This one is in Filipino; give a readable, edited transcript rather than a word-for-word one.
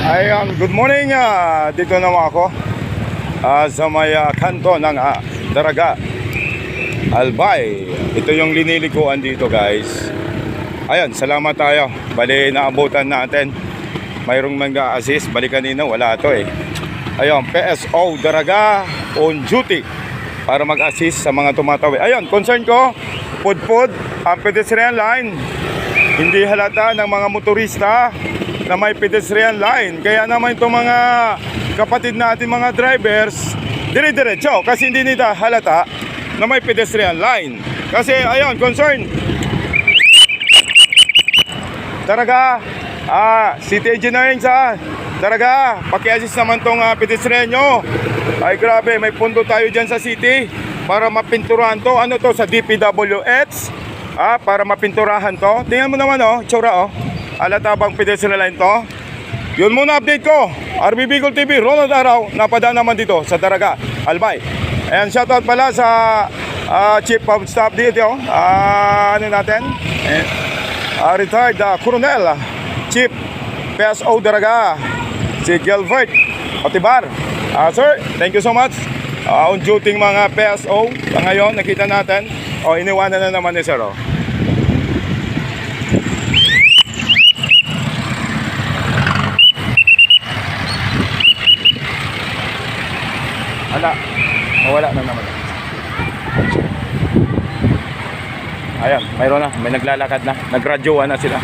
Ayan, good morning. Dito naman ako sa may kanto ng Daraga, Albay. Ito yung liniliguan dito, guys. Ayan, salamat tayo. Bali, naabutan natin. Mayroong mag-assist. Bali kanina, wala to eh. Ayan, PSO Daraga on duty para mag-assist sa mga tumatawid. Ayan, concern ko, pudpud ang pedestrian line. Hindi halata ng mga motorista na may pedestrian line. Kaya naman itong mga kapatid natin mga drivers, dire-diretso kasi hindi nila halata na may pedestrian line. Kasi ayun, concern Daraga, City Engineering sa Daraga, paki-assist naman tong pedestrian nyo. Ay grabe, may pundo tayo dyan sa city para mapinturahan to. Ano to, sa DPWH, para mapinturahan to. Tingnan mo naman tsura alata bang pedestrian line to? Yun muna update ko. RB Bicol TV, Ronald Araw, napadaan naman dito sa Daraga, Albay. Ayan, shoutout pala sa Chief of Staff dito. Ano natin? Retired Colonel, Chief PSO Daraga, si Gilbert Otibar. Sir, thank you so much. On duty mga PSO. Ngayon, nakita natin. Iniwanan na naman ni Sir. Wala na naman. Ayan, mayroon na, may naglalakad na, nagradyoan na sila.